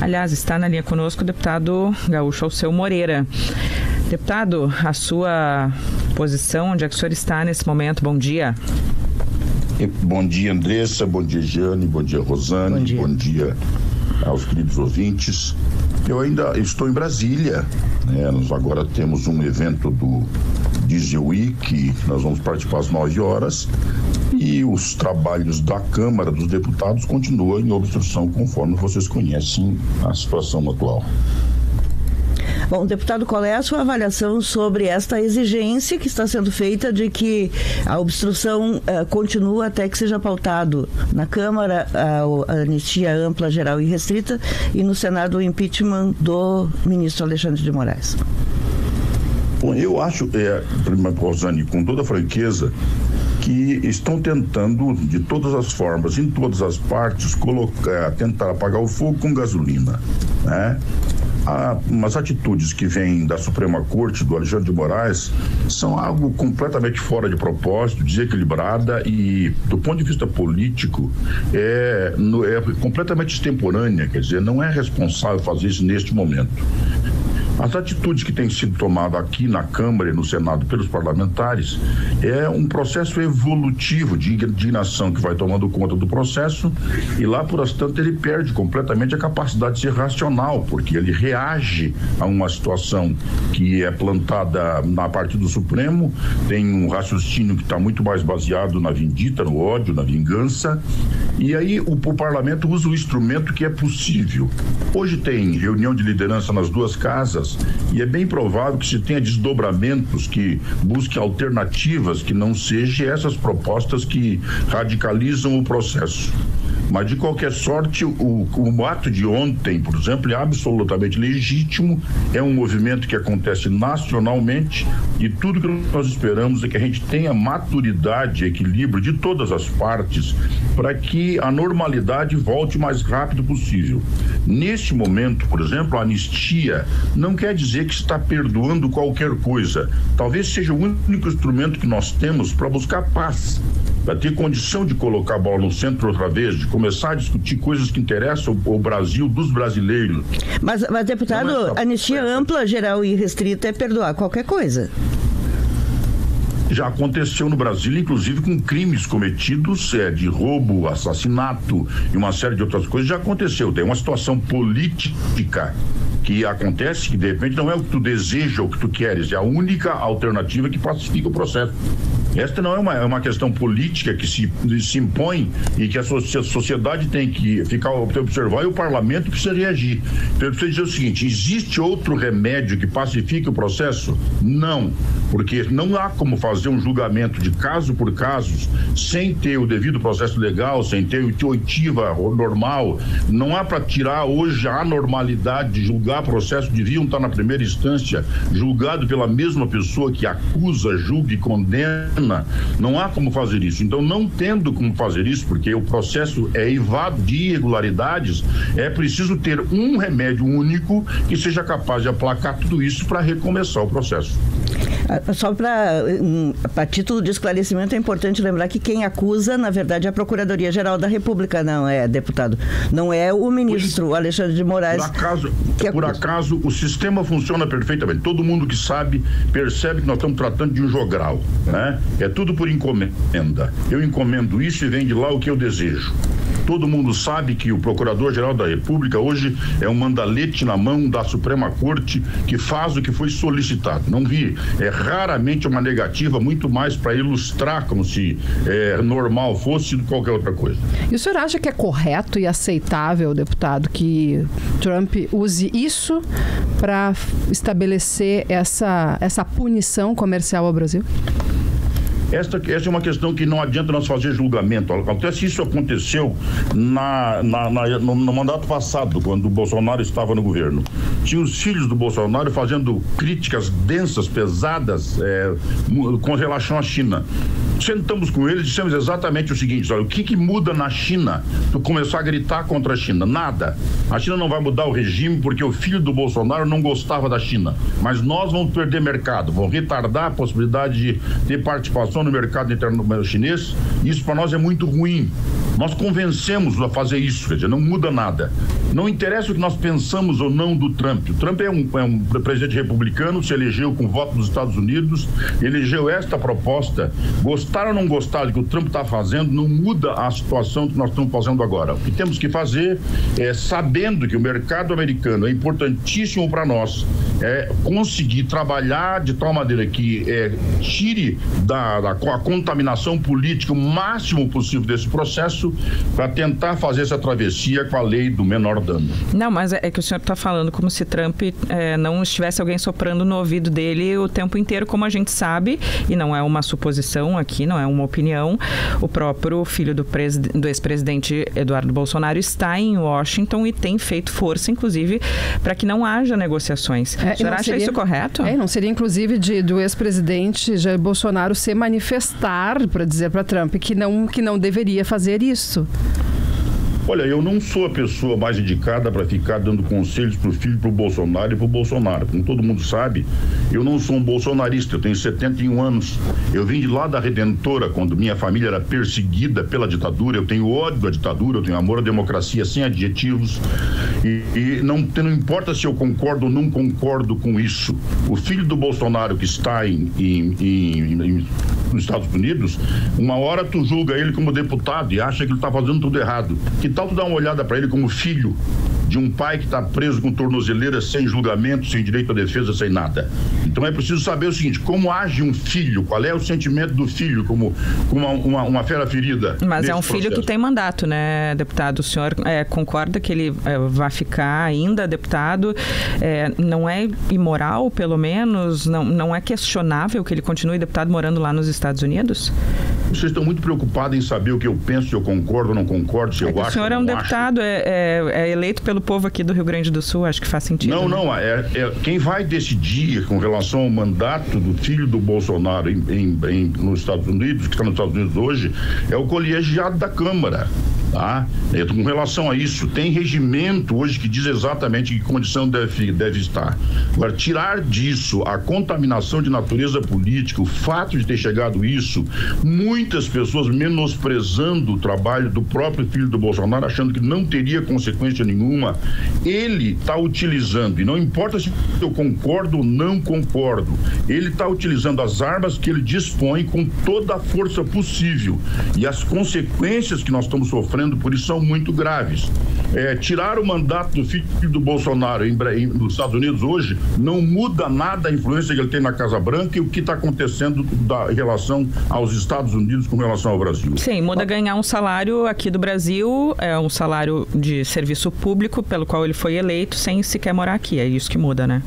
Aliás, está na linha conosco o deputado gaúcho Alceu Moreira. Deputado, a sua posição, onde é que o senhor está nesse momento? Bom dia. Bom dia, Andressa, bom dia, Jane, bom dia, Rosane, bom dia aos queridos ouvintes. Eu ainda estou em Brasília, né? Nós agora temos um evento do Diesel Week, nós vamos participar às 9 horas e os trabalhos da Câmara dos Deputados continuam em obstrução, conforme vocês conhecem a situação atual. Bom, deputado, qual é a sua avaliação sobre esta exigência que está sendo feita de que a obstrução continua até que seja pautado na Câmara a anistia ampla, geral e restrita e no Senado o impeachment do ministro Alexandre de Moraes? Bom, eu acho, Rosane, com toda franqueza, que estão tentando, de todas as formas, em todas as partes, tentar apagar o fogo com gasolina, né? Umas atitudes que vêm da Suprema Corte, do Alexandre de Moraes, são algo completamente fora de propósito, desequilibrada e, do ponto de vista político, é completamente extemporânea, quer dizer, não é responsável fazer isso neste momento. As atitudes que têm sido tomadas aqui na Câmara e no Senado pelos parlamentares é um processo evolutivo de indignação que vai tomando conta do processo e lá por as tantas ele perde completamente a capacidade de ser racional, porque ele reage a uma situação que é plantada na parte do Supremo, tem um raciocínio que está muito mais baseado na vindita, no ódio, na vingança, e aí o parlamento usa o instrumento que é possível. Hoje tem reunião de liderança nas duas casas e é bem provável que se tenha desdobramentos que busquem alternativas que não sejam essas propostas que radicalizam o processo. Mas, de qualquer sorte, o ato de ontem, por exemplo, é absolutamente legítimo, é um movimento que acontece nacionalmente e tudo que nós esperamos é que a gente tenha maturidade e equilíbrio de todas as partes para que a normalidade volte o mais rápido possível. Neste momento, por exemplo, a anistia não quer dizer que está perdoando qualquer coisa. Talvez seja o único instrumento que nós temos para buscar paz, para ter condição de colocar a bola no centro outra vez, de começar a discutir coisas que interessam o Brasil dos brasileiros. Mas deputado, anistia ampla, geral e restrita é perdoar qualquer coisa. Já aconteceu no Brasil, inclusive com crimes cometidos de roubo, assassinato e uma série de outras coisas, já aconteceu. Tem uma situação política que acontece que de repente não é o que tu deseja, o que tu queres, é a única alternativa que pacifica o processo. Esta não é uma questão política que se impõe e que a sociedade tem que observar e o parlamento precisa reagir. Então eu preciso dizer o seguinte: existe outro remédio que pacifique o processo? Não, porque não há como fazer um julgamento de caso por caso sem ter o devido processo legal, sem ter oitiva normal. Não há para tirar hoje a anormalidade de julgar processo, deviam estar na primeira instância julgado pela mesma pessoa que acusa, julga e condena. Não há como fazer isso. Então, não tendo como fazer isso, porque o processo é eivado de irregularidades, é preciso ter um remédio único que seja capaz de aplacar tudo isso para recomeçar o processo. Só para título de esclarecimento, é importante lembrar que quem acusa, na verdade, é a Procuradoria-Geral da República, não é, deputado? Não é o ministro Alexandre de Moraes. Por acaso, o sistema funciona perfeitamente. Todo mundo que sabe, percebe que nós estamos tratando de um jogral, né? É tudo por encomenda. Eu encomendo isso e vem de lá o que eu desejo. Todo mundo sabe que o Procurador-Geral da República hoje é um mandalete na mão da Suprema Corte que faz o que foi solicitado. Não vi, é raramente uma negativa, muito mais para ilustrar como se normal fosse do que qualquer outra coisa. E o senhor acha que é correto e aceitável, deputado, que Trump use isso para estabelecer essa punição comercial ao Brasil? Essa é uma questão que não adianta nós fazer julgamento. Isso aconteceu no mandato passado, quando o Bolsonaro estava no governo. Tinha os filhos do Bolsonaro fazendo críticas densas, pesadas, com relação à China. Sentamos com eles e dissemos exatamente o seguinte: olha, o que muda na China tu começar a gritar contra a China? Nada. A China não vai mudar o regime porque o filho do Bolsonaro não gostava da China. Mas nós vamos perder mercado, vamos retardar a possibilidade de ter participação atuação no mercado interno chinês, isso para nós é muito ruim. Nós convencemos a fazer isso, quer dizer, não muda nada. Não interessa o que nós pensamos ou não do Trump. O Trump é um presidente republicano, se elegeu com voto dos Estados Unidos, elegeu esta proposta. Gostar ou não gostar do que o Trump está fazendo, não muda a situação que nós estamos fazendo agora. O que temos que fazer é, sabendo que o mercado americano é importantíssimo para nós, é conseguir trabalhar de tal maneira que tire a contaminação política o máximo possível desse processo para tentar fazer essa travessia com a lei do menor dano. Não, mas é que o senhor está falando como se Trump não estivesse alguém soprando no ouvido dele o tempo inteiro, como a gente sabe, e não é uma suposição aqui, não é uma opinião. O próprio filho do ex-presidente Eduardo Bolsonaro está em Washington e tem feito força, inclusive, para que não haja negociações. O senhor acha isso correto? Não seria, inclusive, do ex-presidente Jair Bolsonaro se manifestar para dizer para Trump que não deveria fazer isso? Olha, eu não sou a pessoa mais indicada para ficar dando conselhos para o filho, para o Bolsonaro e para o Bolsonaro. Como todo mundo sabe, eu não sou um bolsonarista, eu tenho 71 anos. Eu vim de lá da Redentora, quando minha família era perseguida pela ditadura. Eu tenho ódio da ditadura, eu tenho amor à democracia sem adjetivos. E não importa se eu concordo ou não concordo com isso. O filho do Bolsonaro que está nos Estados Unidos, uma hora tu julga ele como deputado e acha que ele está fazendo tudo errado. Que tal tu dar uma olhada para ele como filho de um pai que está preso com tornozeleira, sem julgamento, sem direito à defesa, sem nada? Então é preciso saber o seguinte: como age um filho, qual é o sentimento do filho como uma fera ferida. Mas é um filho que tem mandato, né, deputado? O senhor concorda que ele vai ficar ainda deputado? Não é imoral, pelo menos? Não é questionável que ele continue deputado morando lá nos Estados Unidos? Vocês estão muito preocupados em saber o que eu penso, se eu concordo ou não concordo, se eu acho. O senhor é um deputado, é eleito pelo povo aqui do Rio Grande do Sul, acho que faz sentido. Não, quem vai decidir com relação ao mandato do filho do Bolsonaro nos Estados Unidos, que está nos Estados Unidos hoje, é o colegiado da Câmara. Tá? Com relação a isso, tem regimento hoje que diz exatamente em que condição deve estar. Agora, tirar disso a contaminação de natureza política, o fato de ter chegado isso, muitas pessoas menosprezando o trabalho do próprio filho do Bolsonaro, achando que não teria consequência nenhuma, ele está utilizando, e não importa se eu concordo ou não concordo, ele está utilizando as armas que ele dispõe com toda a força possível, e as consequências que nós estamos sofrendo por isso são muito graves. Tirar o mandato do filho do Bolsonaro nos Estados Unidos hoje não muda nada a influência que ele tem na Casa Branca e o que está acontecendo em relação aos Estados Unidos com relação ao Brasil. Sim, muda ganhar um salário aqui do Brasil, um salário de serviço público pelo qual ele foi eleito sem sequer morar aqui, é isso que muda, né?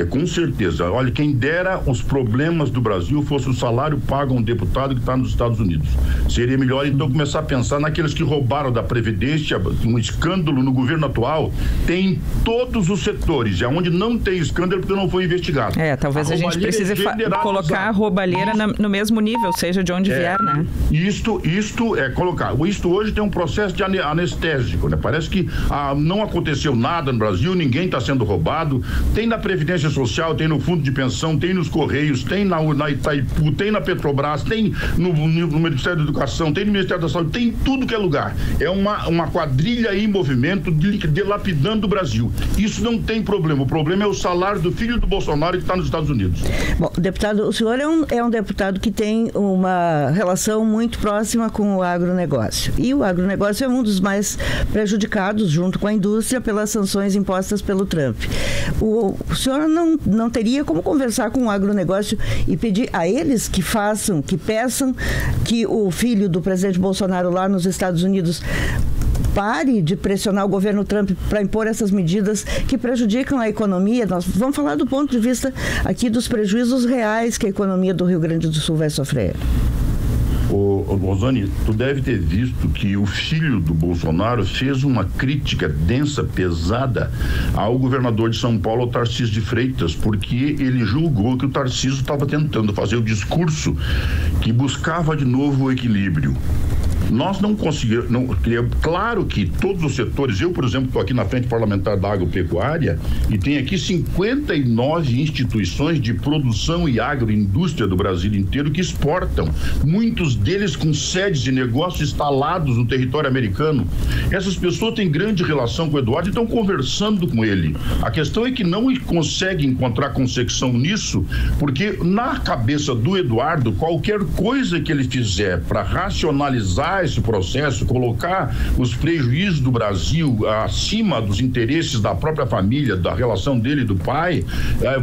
Com certeza. Olha, quem dera os problemas do Brasil fosse o salário pago a um deputado que está nos Estados Unidos. Seria melhor, então, começar a pensar naqueles que roubaram da Previdência. Um escândalo no governo atual tem em todos os setores. E onde não tem escândalo porque não foi investigado. Talvez a gente precise colocar a roubalheira no mesmo nível, seja de onde vier, né? Isto é colocar. Isto hoje tem um processo de anestésico, né? Parece que não aconteceu nada no Brasil, ninguém está sendo roubado. Tem na Previdência Social, tem no Fundo de Pensão, tem nos Correios, tem na Itaipu, tem na Petrobras, tem no Ministério da Educação, tem no Ministério da Saúde, tem em tudo que é lugar. É uma quadrilha em movimento dilapidando o Brasil. Isso não tem problema. O problema é o salário do filho do Bolsonaro que está nos Estados Unidos. Bom, deputado, o senhor é um deputado que tem uma relação muito próxima com o agronegócio. E o agronegócio é um dos mais prejudicados, junto com a indústria, pelas sanções impostas pelo Trump. O senhor não teria como conversar com o agronegócio e pedir a eles que peçam que o filho do presidente Bolsonaro lá nos Estados Unidos pare de pressionar o governo Trump para impor essas medidas que prejudicam a economia? Nós vamos falar do ponto de vista aqui dos prejuízos reais que a economia do Rio Grande do Sul vai sofrer. Rosane, tu deve ter visto que o filho do Bolsonaro fez uma crítica densa, pesada ao governador de São Paulo, Tarcísio de Freitas, porque ele julgou que o Tarcísio estava tentando fazer o discurso que buscava de novo o equilíbrio. nós não conseguimos, claro que todos os setores, eu, por exemplo, estou aqui na frente parlamentar da agropecuária e tem aqui 59 instituições de produção e agroindústria do Brasil inteiro que exportam, muitos deles com sedes de negócios instalados no território americano. Essas pessoas têm grande relação com o Eduardo e estão conversando com ele. A questão é que não consegue encontrar consecução nisso, porque na cabeça do Eduardo, qualquer coisa que ele fizer para racionalizar esse processo, colocar os prejuízos do Brasil acima dos interesses da própria família, da relação dele e do pai,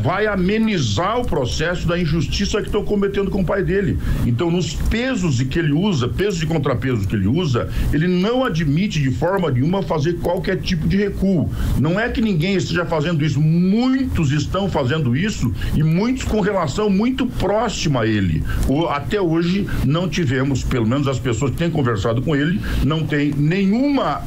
vai amenizar o processo da injustiça que estão cometendo com o pai dele. Então, nos pesos que ele usa, pesos e contrapesos que ele usa, ele não admite de forma nenhuma fazer qualquer tipo de recuo. Não é que ninguém esteja fazendo isso, muitos estão fazendo isso e muitos com relação muito próxima a ele. Até hoje não tivemos, pelo menos as pessoas que têm conversado com ele, não tem nenhuma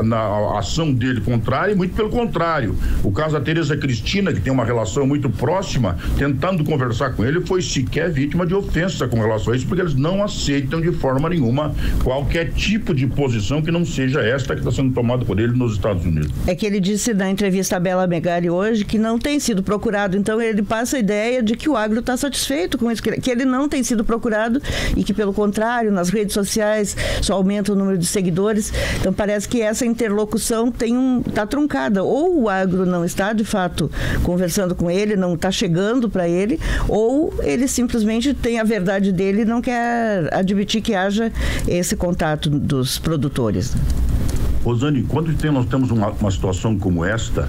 na ação dele contrária, muito pelo contrário. O caso da Tereza Cristina, que tem uma relação muito próxima, tentando conversar com ele, foi sequer vítima de ofensa com relação a isso, porque eles não aceitam de forma nenhuma qualquer tipo de posição que não seja esta que está sendo tomada por ele nos Estados Unidos. É que ele disse na entrevista à Bela Megali hoje que não tem sido procurado, então ele passa a ideia de que o agro está satisfeito com isso, que ele não tem sido procurado e que, pelo contrário, nas redes sociais só aumenta o número de seguidores. Então parece que essa interlocução está truncada. Ou o agro não está, de fato, conversando com ele, não está chegando para ele, ou ele simplesmente tem a verdade dele e não quer admitir que haja esse contato dos produtores. Rosane, quando nós temos uma situação como esta,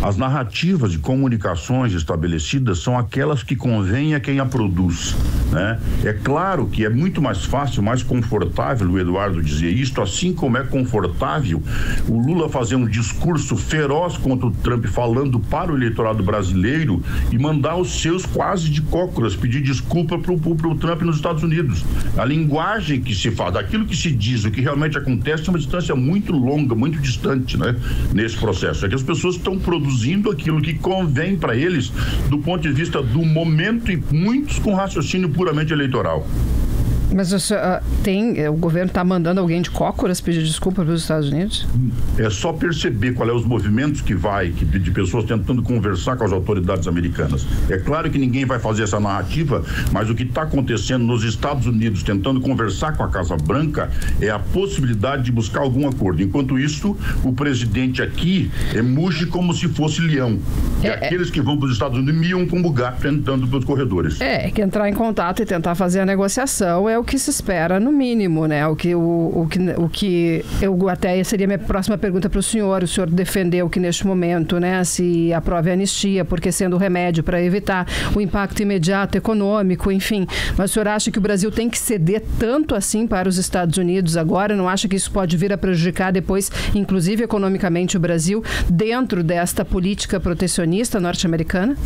as narrativas de comunicações estabelecidas são aquelas que convêm a quem a produz, né? É claro que é muito mais fácil, mais confortável o Eduardo dizer isto, assim como é confortável o Lula fazer um discurso feroz contra o Trump, falando para o eleitorado brasileiro e mandar os seus quase de cócoras pedir desculpa para o Trump nos Estados Unidos. A linguagem que se faz, daquilo que se diz, o que realmente acontece, é uma distância muito longa, muito distante, né, nesse processo. É que as pessoas estão produzindo aquilo que convém para eles do ponto de vista do momento e muitos com raciocínio puramente eleitoral. Mas o governo está mandando alguém de cócoras pedir desculpa para os Estados Unidos? É só perceber qual é os movimentos de pessoas tentando conversar com as autoridades americanas. É claro que ninguém vai fazer essa narrativa, mas o que está acontecendo nos Estados Unidos, tentando conversar com a Casa Branca, é a possibilidade de buscar algum acordo. Enquanto isso, o presidente aqui muge como se fosse leão. Aqueles que vão para os Estados Unidos miam como gato tentando pelos corredores. Que entrar em contato e tentar fazer a negociação é o que se espera, no mínimo, né? O que eu até seria minha próxima pergunta para o senhor defendeu que neste momento, né, se aprove a anistia, porque sendo remédio para evitar o impacto imediato econômico, enfim. Mas o senhor acha que o Brasil tem que ceder tanto assim para os Estados Unidos agora? Não acha que isso pode vir a prejudicar depois, inclusive economicamente, o Brasil dentro desta política protecionista norte-americana?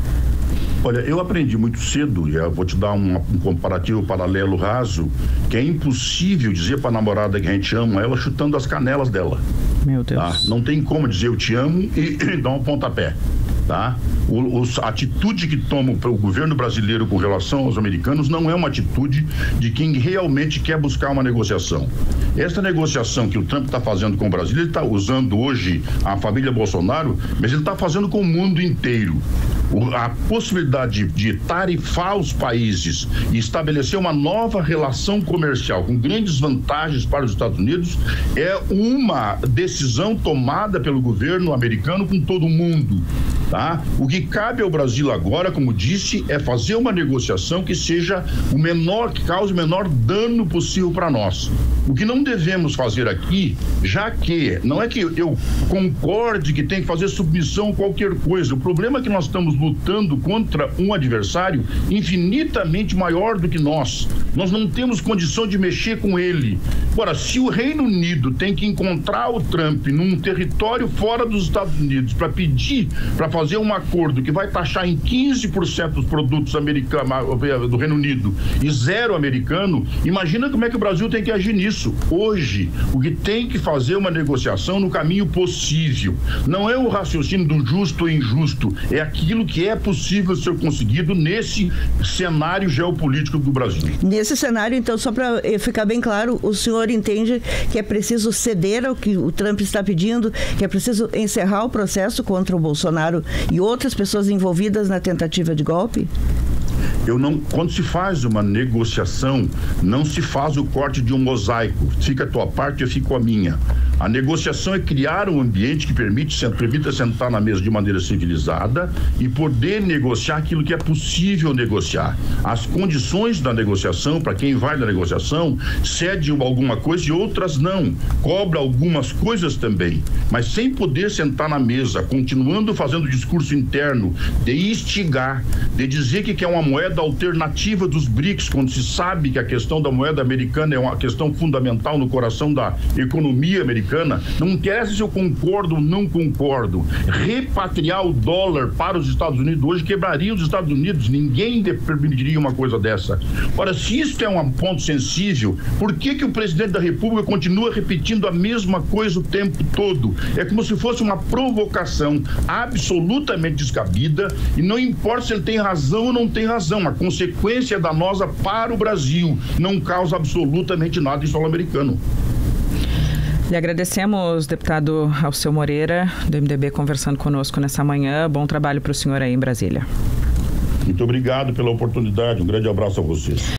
Olha, eu aprendi muito cedo, e eu vou te dar um comparativo paralelo raso, que é impossível dizer para a namorada que a gente ama ela chutando as canelas dela. Meu Deus. Tá? Não tem como dizer eu te amo e dar um pontapé. Tá? A atitude que toma o governo brasileiro com relação aos americanos não é uma atitude de quem realmente quer buscar uma negociação. Esta negociação que o Trump está fazendo com o Brasil, ele está usando hoje a família Bolsonaro, mas ele está fazendo com o mundo inteiro. A possibilidade de tarifar os países e estabelecer uma nova relação comercial com grandes vantagens para os Estados Unidos é uma decisão tomada pelo governo americano com todo mundo. Tá? O que cabe ao Brasil agora, como disse, é fazer uma negociação que seja que cause o menor dano possível para nós. O que não devemos fazer aqui, já que não é que eu concorde que tem que fazer submissão a qualquer coisa. O problema é que nós estamos lutando contra um adversário infinitamente maior do que nós. Nós não temos condição de mexer com ele. Agora, se o Reino Unido tem que encontrar o Trump num território fora dos Estados Unidos para pedir, para fazer fazer um acordo que vai taxar em 15% os produtos americanos do Reino Unido e zero americano, imagina como é que o Brasil tem que agir nisso. Hoje, o que tem que fazer é uma negociação no caminho possível. Não é o raciocínio do justo ou injusto, é aquilo que é possível ser conseguido nesse cenário geopolítico do Brasil. Nesse cenário, então, só para ficar bem claro, o senhor entende que é preciso ceder ao que o Trump está pedindo, que é preciso encerrar o processo contra o Bolsonaro e outras pessoas envolvidas na tentativa de golpe? Quando se faz uma negociação, não se faz o corte de um mosaico. Fica a tua parte, eu fico a minha. A negociação é criar um ambiente que permita sentar na mesa de maneira civilizada e poder negociar aquilo que é possível negociar. As condições da negociação, para quem vai na negociação, cede alguma coisa e outras não. Cobra algumas coisas também, mas sem poder sentar na mesa, continuando fazendo discurso interno de instigar, de dizer que é uma moeda alternativa dos BRICS, quando se sabe que a questão da moeda americana é uma questão fundamental no coração da economia americana. Não interessa se eu concordo ou não concordo. Repatriar o dólar para os Estados Unidos hoje quebraria os Estados Unidos. Ninguém permitiria uma coisa dessa. Ora, se isso é um ponto sensível, por que o presidente da República continua repetindo a mesma coisa o tempo todo? É como se fosse uma provocação absolutamente descabida, e não importa se ele tem razão ou não tem razão, a consequência é danosa para o Brasil, não causa absolutamente nada em solo americano. Lhe agradecemos, deputado Alceu Moreira, do MDB, conversando conosco nessa manhã. Bom trabalho para o senhor aí em Brasília. Muito obrigado pela oportunidade, um grande abraço a vocês.